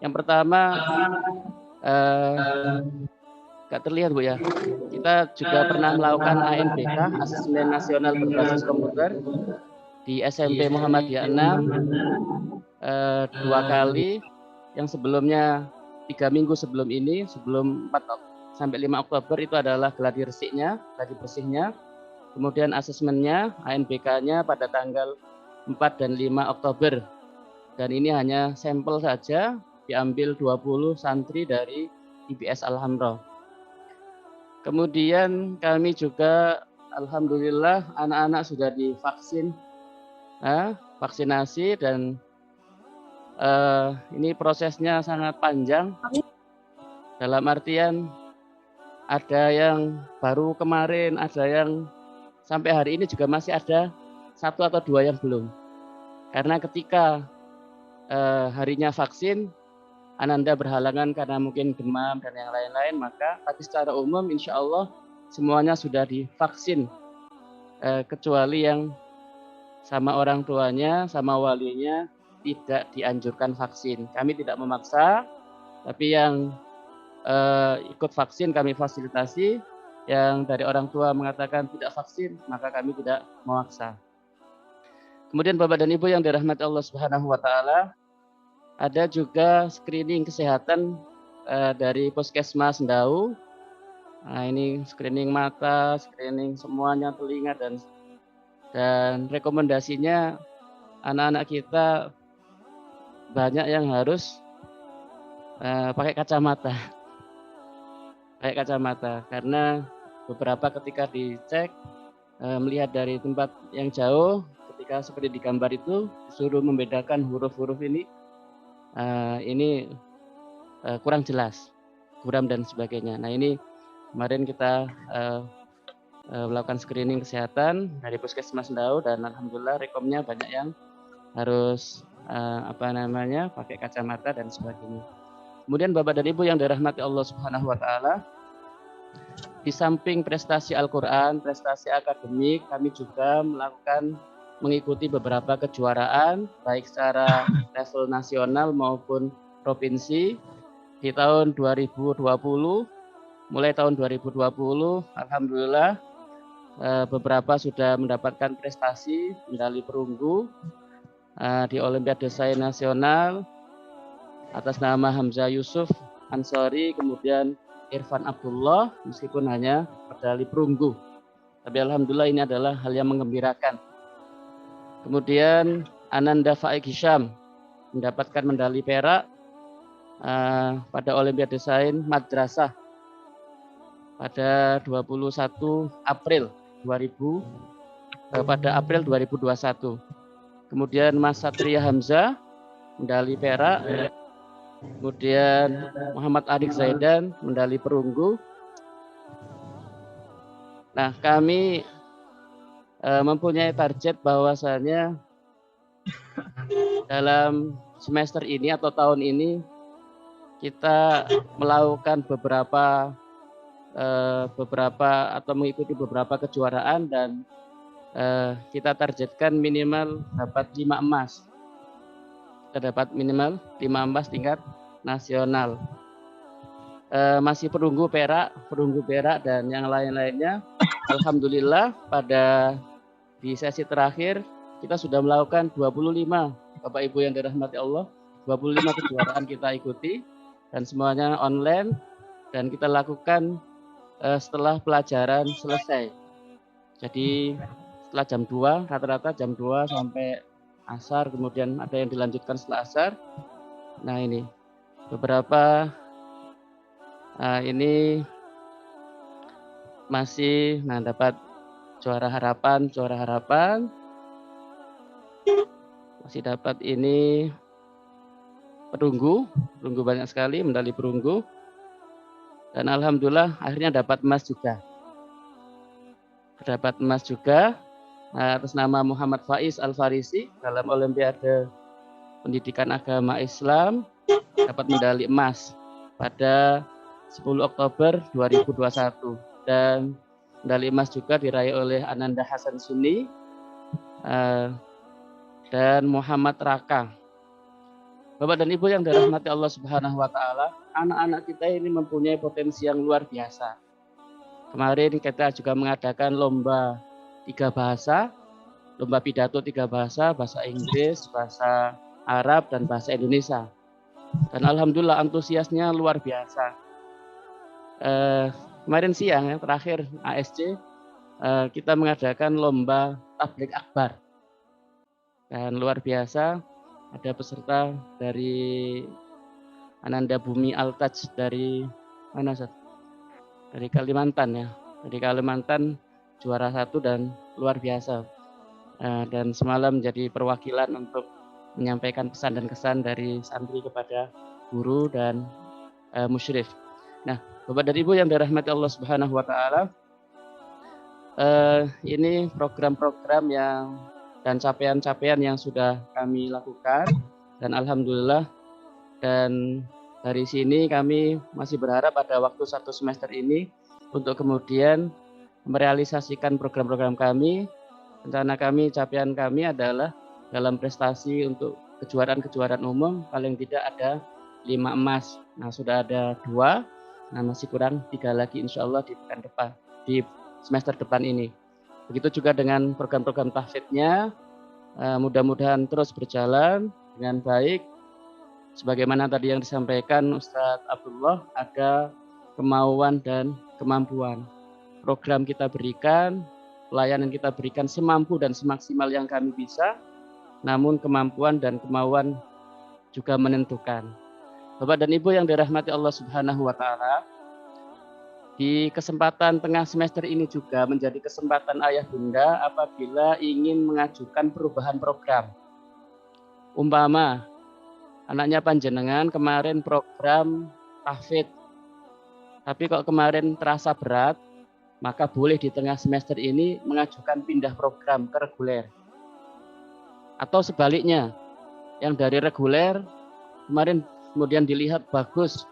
Yang pertama, nggak terlihat Bu ya, kita juga pernah melakukan ANBK, Asesmen Nasional Berbasis Komputer, di SMP Muhammadiyah 6 2 kali. Yang sebelumnya 3 minggu sebelum ini, sebelum 4 sampai 5 Oktober itu adalah gladi resiknya, gladi bersihnya. Kemudian asesmennya, ANBK-nya pada tanggal 4 dan 5 Oktober. Dan ini hanya sampel saja, diambil 20 santri dari IPS Alhamdulillah. Kemudian kami juga alhamdulillah anak-anak sudah divaksin, vaksinasi, dan ini prosesnya sangat panjang. Dalam artian ada yang baru kemarin, ada yang sampai hari ini juga masih ada 1 atau 2 yang belum. Karena ketika harinya vaksin, Ananda berhalangan karena mungkin demam dan yang lain-lain, tapi secara umum insya Allah semuanya sudah divaksin, kecuali yang sama orang tuanya, sama walinya tidak dianjurkan vaksin. Kami tidak memaksa, tapi yang ikut vaksin kami fasilitasi. Yang dari orang tua mengatakan tidak vaksin, maka kami tidak memaksa. Kemudian Bapak dan Ibu yang dirahmati Allah Subhanahu wa taala, ada juga screening kesehatan dari Puskesmas Sendau. Nah, ini screening mata, screening semuanya, telinga, dan rekomendasinya anak-anak kita banyak yang harus pakai kacamata. Pakai kacamata karena beberapa ketika dicek melihat dari tempat yang jauh, ketika seperti di gambar itu disuruh membedakan huruf-huruf ini kurang jelas, buram dan sebagainya. Nah, ini kemarin kita melakukan screening kesehatan dari Puskesmas Sendau dan alhamdulillah rekomnya banyak yang harus pakai kacamata dan sebagainya. Kemudian Bapak dan Ibu yang dirahmati Allah Subhanahu wa taala, di samping prestasi Al-Qur'an, prestasi akademik, kami juga mengikuti beberapa kejuaraan baik secara level nasional maupun provinsi di tahun 2020. Mulai tahun 2020 alhamdulillah beberapa sudah mendapatkan prestasi medali perunggu di Olimpiade Sains Nasional atas nama Hamzah Yusuf Ansori, kemudian Irfan Abdullah, meskipun hanya medali perunggu. Tapi alhamdulillah ini adalah hal yang menggembirakan. Kemudian Ananda Faik Hisham mendapatkan medali perak pada Olimpiade Sains Madrasah pada 21 April 2021. Kemudian Mas Satria Hamzah medali perak. Kemudian Muhammad Adik Zaidan medali perunggu. Nah, kami mempunyai target bahwasannya dalam semester ini atau tahun ini kita melakukan beberapa atau mengikuti beberapa kejuaraan dan kita targetkan minimal dapat 5 emas. Kita dapat minimal 5 emas tingkat nasional. Masih perunggu perak dan yang lain-lainnya. Alhamdulillah di sesi terakhir kita sudah melakukan 25, Bapak Ibu yang dirahmati Allah, 25 kejuaraan kita ikuti dan semuanya online dan kita lakukan setelah pelajaran selesai. Jadi setelah jam 2, rata-rata jam 2 sampai asar, kemudian ada yang dilanjutkan setelah asar. Nah, ini beberapa ini masih dapat juara harapan masih dapat ini perunggu banyak sekali, medali perunggu, dan alhamdulillah akhirnya dapat emas juga atas nama Muhammad Faiz Al-Farisi dalam Olimpiade Pendidikan Agama Islam, dapat medali emas pada 10 Oktober 2021 dan medali emas juga diraih oleh Ananda Hasan Sunni dan Muhammad Raka. Bapak dan Ibu yang dirahmati Allah Subhanahu wa taala, anak-anak kita ini mempunyai potensi yang luar biasa. Kemarin kita juga mengadakan lomba 3 bahasa, lomba pidato 3 bahasa, bahasa Inggris, bahasa Arab, dan bahasa Indonesia. Dan alhamdulillah antusiasnya luar biasa. Kemarin siang terakhir ASC kita mengadakan lomba tabligh akbar. Dan luar biasa, ada peserta dari Ananda Bumi Al-Taj dari mana, Ustaz? Dari Kalimantan ya. Dari Kalimantan juara 1 dan luar biasa. Dan semalam menjadi perwakilan untuk menyampaikan pesan dan kesan dari santri kepada guru dan musyrif. Nah, Bapak dan Ibu yang dirahmati Allah Subhanahu wa taala, Ini program-program dan capaian-capaian yang sudah kami lakukan, dan alhamdulillah, dan dari sini kami masih berharap pada waktu 1 semester ini untuk kemudian merealisasikan program-program kami. Rencana kami, capaian kami adalah dalam prestasi untuk kejuaraan-kejuaraan umum paling tidak ada 5 emas. Nah, sudah ada 2, nah masih kurang 3 lagi insya Allah di pekan depan, di semester depan ini. Begitu juga dengan program-program tahfidnya, mudah-mudahan terus berjalan dengan baik. Sebagaimana tadi yang disampaikan Ustadz Abdullah, ada kemauan dan kemampuan. Program kita berikan, pelayanan kita berikan semampu dan semaksimal yang kami bisa, namun kemampuan dan kemauan juga menentukan. Bapak dan Ibu yang dirahmati Allah Subhanahu wa Ta'ala, di kesempatan tengah semester ini juga menjadi kesempatan ayah bunda apabila ingin mengajukan perubahan program. Umpama anaknya panjenengan kemarin program tahfidz, tapi kok kemarin terasa berat, maka boleh di tengah semester ini mengajukan pindah program ke reguler. Atau sebaliknya, yang dari reguler kemarin kemudian dilihat bagus,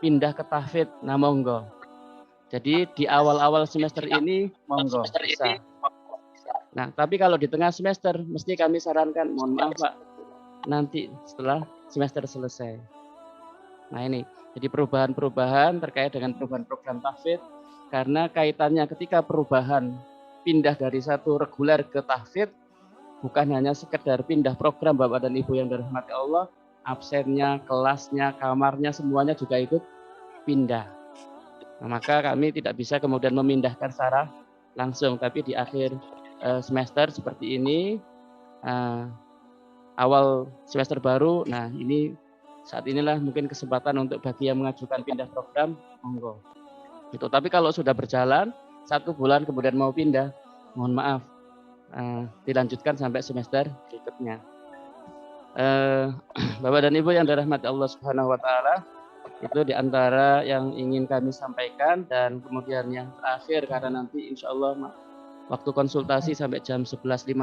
pindah ke tahfidz, nah monggo. Jadi di awal-awal semester ini monggo bisa. Nah, tapi kalau di tengah semester mesti kami sarankan, mohon maaf Pak, nanti setelah semester selesai. Nah ini, jadi perubahan-perubahan terkait dengan perubahan program tahfidz, karena kaitannya ketika perubahan pindah dari satu reguler ke tahfidz, bukan hanya sekedar pindah program Bapak dan Ibu yang dirahmati Allah, absennya, kelasnya, kamarnya, semuanya juga ikut pindah. Nah, maka kami tidak bisa kemudian memindahkan secara langsung, tapi di akhir semester seperti ini, awal semester baru, nah ini saat inilah mungkin kesempatan untuk bagi yang mengajukan pindah program, monggo. Gitu. Tapi kalau sudah berjalan 1 bulan kemudian mau pindah, mohon maaf, dilanjutkan sampai semester berikutnya. Bapak dan Ibu yang dirahmati Allah Subhanahu wa Ta'ala, itu diantara yang ingin kami sampaikan. Dan kemudian yang terakhir, karena nanti insya Allah waktu konsultasi sampai jam 11.15,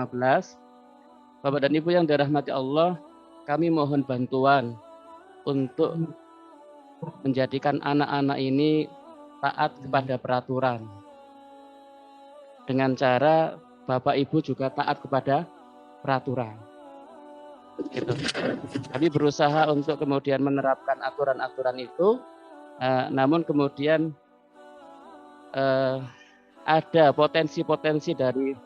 Bapak dan Ibu yang dirahmati Allah, kami mohon bantuan untuk menjadikan anak-anak ini taat kepada peraturan. Dengan cara Bapak Ibu juga taat kepada peraturan. Gitu. Kami berusaha untuk kemudian menerapkan aturan-aturan itu, namun kemudian ada potensi-potensi dari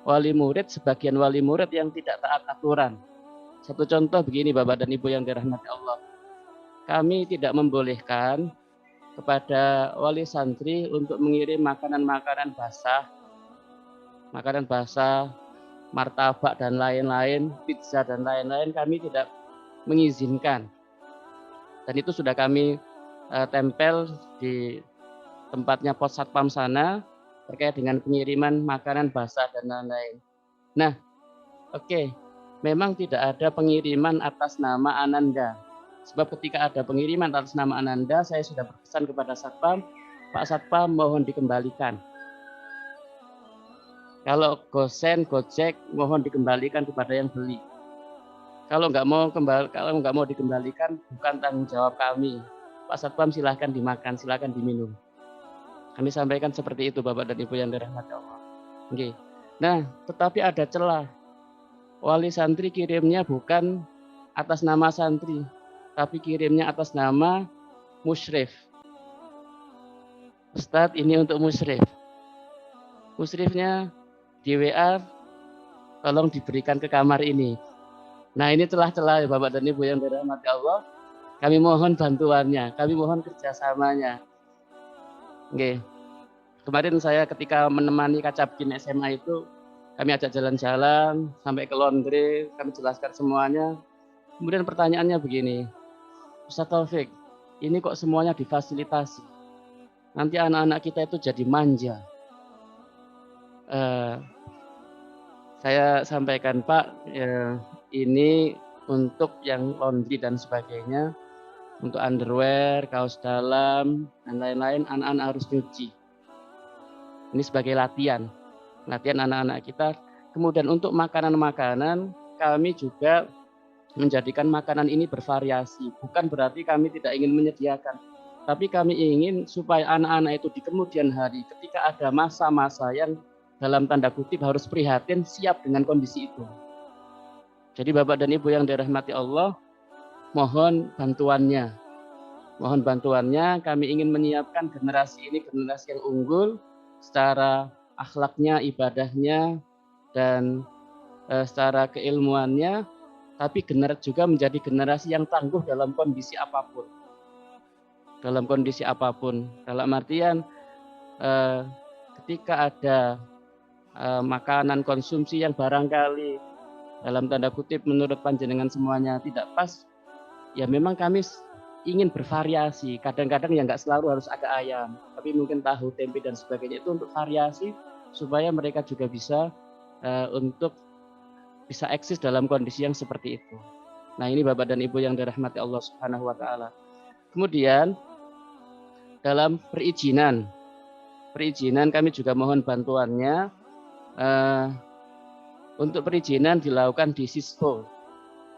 wali murid, sebagian wali murid yang tidak taat aturan. Satu contoh begini Bapak dan Ibu yang dirahmati Allah, kami tidak membolehkan kepada wali santri untuk mengirim makanan-makanan basah, martabak dan lain-lain, pizza dan lain-lain, kami tidak mengizinkan. Dan itu sudah kami tempel di tempatnya pos satpam sana terkait dengan pengiriman makanan basah dan lain-lain. Nah, oke, memang tidak ada pengiriman atas nama Ananda. Sebab ketika ada pengiriman atas nama Ananda, saya sudah berpesan kepada satpam, Pak Satpam mohon dikembalikan. Kalau gosen, gojek, mohon dikembalikan kepada yang beli. Kalau nggak mau dikembalikan, bukan tanggung jawab kami. Pak Satpam silahkan dimakan, silahkan diminum. Kami sampaikan seperti itu Bapak dan Ibu yang dirahmati Allah. Oke. Nah, tetapi ada celah. Wali santri kirimnya bukan atas nama santri, tapi kirimnya atas nama musyrif. Ustadz, ini untuk musyrif. Musyrifnya di WA, tolong diberikan ke kamar ini. Nah, ini celah-celah ya Bapak dan Ibu yang dirahmati Allah. Kami mohon bantuannya, kami mohon kerjasamanya. Oke. Kemarin saya ketika menemani Kacabkin SMA itu, kami ajak jalan-jalan sampai ke laundry, kami jelaskan semuanya. Kemudian pertanyaannya begini, Ustaz Taufik, ini kok semuanya difasilitasi? Nanti anak-anak kita itu jadi manja. Saya sampaikan Pak, ini untuk yang laundry dan sebagainya, untuk underwear, kaos dalam, dan lain-lain, anak-anak harus nyuci. Ini sebagai latihan anak-anak kita. Kemudian untuk makanan-makanan, kami juga menjadikan makanan ini bervariasi. Bukan berarti kami tidak ingin menyediakan, tapi kami ingin supaya anak-anak itu di kemudian hari ketika ada masa-masa yang dalam tanda kutip harus prihatin, siap dengan kondisi itu. Jadi Bapak dan Ibu yang dirahmati Allah, mohon bantuannya. Mohon bantuannya, kami ingin menyiapkan generasi ini generasi yang unggul secara akhlaknya, ibadahnya, dan secara keilmuannya, tapi juga menjadi generasi yang tangguh dalam kondisi apapun. Dalam kondisi apapun. Dalam artian ketika ada makanan konsumsi yang barangkali dalam tanda kutip menurut panjenengan semuanya tidak pas, ya memang kami ingin bervariasi. Kadang-kadang ya nggak selalu harus ada ayam, tapi mungkin tahu, tempe dan sebagainya, itu untuk variasi supaya mereka juga bisa untuk bisa eksis dalam kondisi yang seperti itu. Nah, ini Bapak dan Ibu yang dirahmati Allah Subhanahu wa taala. Kemudian dalam perizinan kami juga mohon bantuannya. Untuk perizinan dilakukan di Sispo.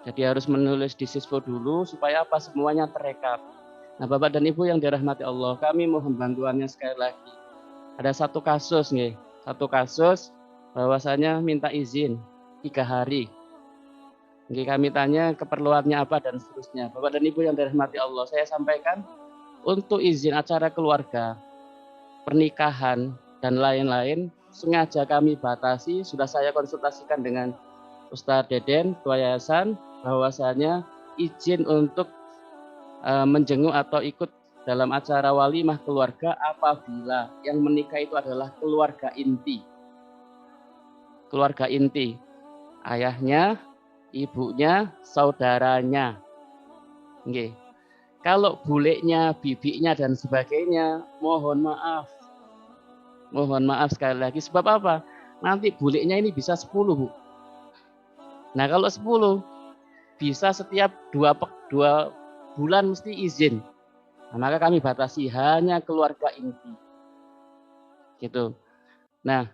Jadi harus menulis di Sispo dulu supaya apa, semuanya terekam. Nah, Bapak dan Ibu yang dirahmati Allah, kami mohon bantuannya sekali lagi. Ada satu kasus bahwasanya minta izin 3 hari. Jadi kami tanya keperluannya apa dan seterusnya. Bapak dan Ibu yang dirahmati Allah, saya sampaikan untuk izin acara keluarga, pernikahan dan lain-lain sengaja kami batasi. Sudah saya konsultasikan dengan Ustadz Deden, Ketua Yayasan, bahwasanya izin untuk menjenguk atau ikut dalam acara walimah keluarga apabila yang menikah itu adalah keluarga inti. Keluarga inti, ayahnya, ibunya, saudaranya. Nggih. Kalau bulenya, bibiknya dan sebagainya, mohon maaf. Mohon maaf sekali lagi, sebab apa? Nanti bulenya ini bisa 10, Bu. Nah, kalau 10 bisa setiap 2 bulan mesti izin. Nah, maka kami batasi hanya keluarga inti. Gitu. Nah,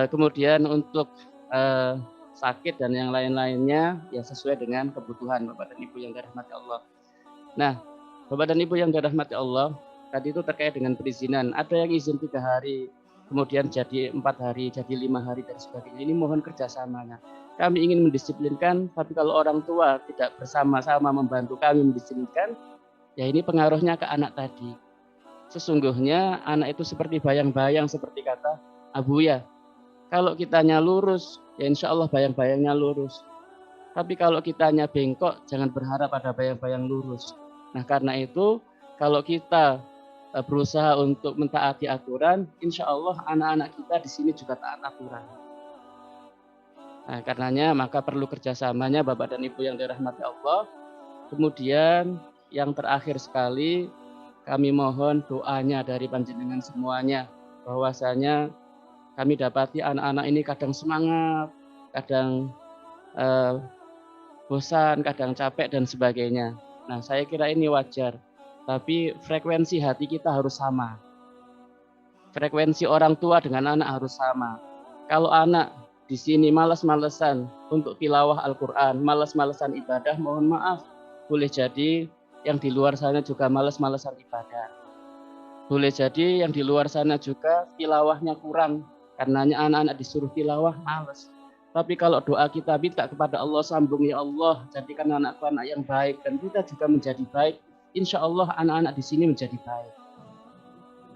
kemudian untuk sakit dan yang lain-lainnya ya sesuai dengan kebutuhan Bapak dan Ibu yang dirahmati Allah. Nah, Bapak dan Ibu yang dirahmati Allah, tadi itu terkait dengan perizinan. Ada yang izin 3 hari, kemudian jadi 4 hari, jadi 5 hari dan sebagainya. Ini mohon kerjasamanya. Kami ingin mendisiplinkan, tapi kalau orang tua tidak bersama-sama membantu kami mendisiplinkan, ya ini pengaruhnya ke anak tadi. Sesungguhnya anak itu seperti bayang-bayang, seperti kata Abuya. Kalau kitanya lurus, ya insya Allah bayang-bayangnya lurus. Tapi kalau kitanya bengkok, jangan berharap ada bayang-bayang lurus. Nah, karena itu kalau kita berusaha untuk mentaati aturan, insya Allah anak-anak kita di sini juga taat aturan. Nah, karenanya maka perlu kerjasamanya Bapak dan Ibu yang dirahmati Allah. Kemudian yang terakhir sekali, kami mohon doanya dari panjenengan semuanya, bahwasanya kami dapati anak-anak ini kadang semangat, kadang bosan, kadang capek dan sebagainya. Nah, saya kira ini wajar. Tapi frekuensi hati kita harus sama. Frekuensi orang tua dengan anak harus sama. Kalau anak di sini malas-malesan untuk tilawah Al-Quran, malas-malesan ibadah, mohon maaf, boleh jadi yang di luar sana juga malas-malesan ibadah. Boleh jadi yang di luar sana juga tilawahnya kurang, karenanya anak-anak disuruh tilawah malas. Tapi kalau doa kita minta kepada Allah, sambung, ya Allah, jadikan anakku anak yang baik, dan kita juga menjadi baik, insya Allah anak-anak di sini menjadi baik.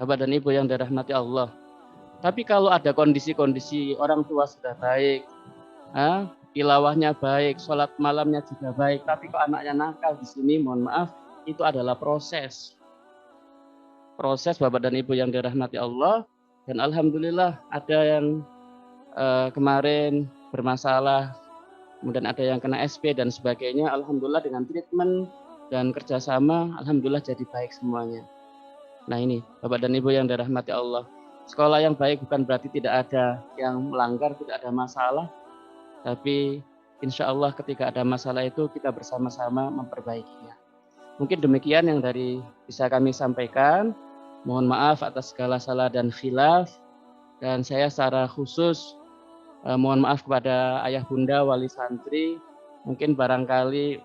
Bapak dan Ibu yang dirahmati Allah. Tapi kalau ada kondisi-kondisi orang tua sudah baik, tilawahnya baik, sholat malamnya juga baik, tapi kok anaknya nakal di sini, mohon maaf, itu adalah proses. Proses Bapak dan Ibu yang dirahmati Allah. Dan alhamdulillah ada yang kemarin bermasalah, kemudian ada yang kena SP dan sebagainya. Alhamdulillah dengan treatment dan kerjasama, alhamdulillah jadi baik semuanya. Nah, ini Bapak dan Ibu yang dirahmati Allah. Sekolah yang baik bukan berarti tidak ada yang melanggar, tidak ada masalah. Tapi insya Allah ketika ada masalah itu kita bersama-sama memperbaikinya. Mungkin demikian yang bisa kami sampaikan. Mohon maaf atas segala salah dan khilaf. Dan saya secara khusus mohon maaf kepada ayah bunda wali santri. Mungkin barangkali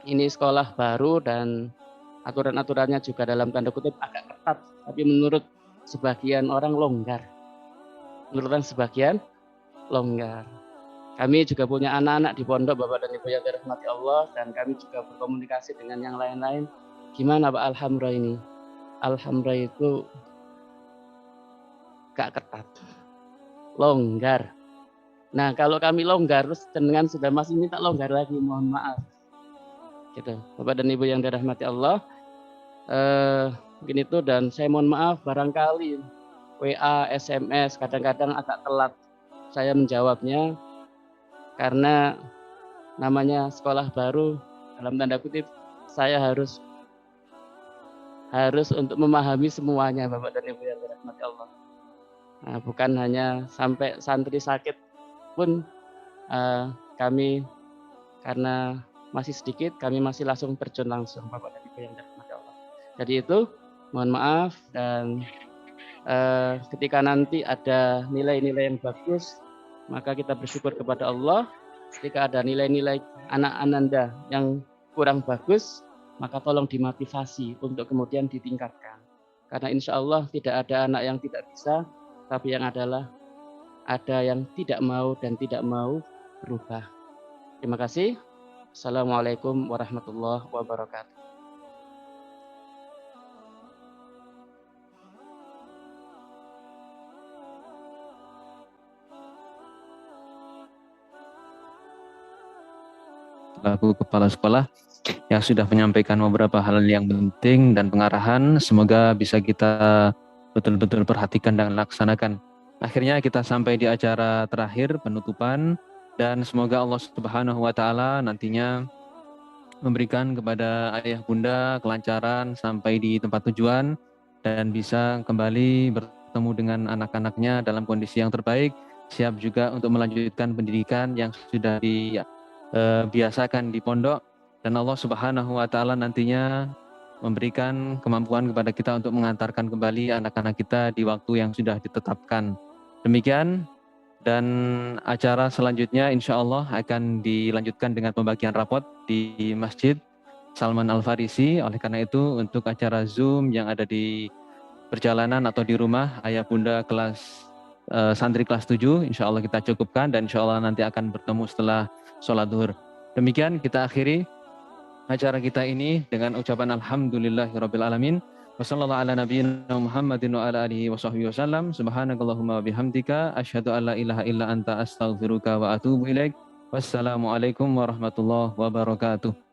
ini sekolah baru dan aturan-aturannya juga dalam tanda kutip agak ketat. Tapi menurut sebagian orang longgar. Menurut sebagian longgar. Kami juga punya anak-anak di pondok Bapak dan Ibu yang dirahmati Allah, dan kami juga berkomunikasi dengan yang lain-lain. Gimana Pak Alhamra ini? Alhamra itu gak ketat, longgar. Nah kalau kami longgar, terus dengan sudah masih minta longgar lagi, mohon maaf. Gitu, Bapak dan Ibu yang dirahmati Allah. Mungkin itu, dan saya mohon maaf barangkali WA, SMS kadang-kadang agak telat saya menjawabnya. Karena namanya sekolah baru, dalam tanda kutip, saya harus untuk memahami semuanya Bapak dan Ibu yang dirahmati Allah. Nah, bukan hanya sampai santri sakit pun kami, karena masih sedikit, kami masih langsung terjun langsung Bapak dan Ibu yang dirahmati Allah. Jadi itu, mohon maaf, dan ketika nanti ada nilai-nilai yang bagus, maka kita bersyukur kepada Allah. Jika ada nilai-nilai anak Ananda yang kurang bagus, maka tolong dimotivasi untuk kemudian ditingkatkan. Karena insya Allah tidak ada anak yang tidak bisa, tapi yang adalah ada yang tidak mau dan tidak mau berubah. Terima kasih. Assalamualaikum warahmatullahi wabarakatuh. Selaku Kepala Sekolah yang sudah menyampaikan beberapa hal yang penting dan pengarahan, semoga bisa kita betul-betul perhatikan dan laksanakan. Akhirnya kita sampai di acara terakhir penutupan, dan semoga Allah Subhanahu wa taala nantinya memberikan kepada ayah bunda kelancaran sampai di tempat tujuan dan bisa kembali bertemu dengan anak-anaknya dalam kondisi yang terbaik, siap juga untuk melanjutkan pendidikan yang sudah biasakan di pondok, dan Allah Subhanahu wa taala nantinya memberikan kemampuan kepada kita untuk mengantarkan kembali anak-anak kita di waktu yang sudah ditetapkan. Demikian, dan acara selanjutnya insya Allah akan dilanjutkan dengan pembagian rapot di Masjid Salman Al-Farisi. Oleh karena itu, untuk acara Zoom yang ada di perjalanan atau di rumah ayah bunda kelas santri kelas 7, insya Allah kita cukupkan, dan insya Allah nanti akan bertemu setelah sholat zuhur. Demikian kita akhiri acara kita ini dengan ucapan alhamdulillahirabbil alamin. Wassallallahu ala nabiyyina Muhammadin wa ala alihi wa sahbihi wasallam. Subhanakallahumma wa bihamdika asyhadu an la ilaha illa anta astaghfiruka wa atubu ilaik. Wassalamualaikum warahmatullahi wabarakatuh.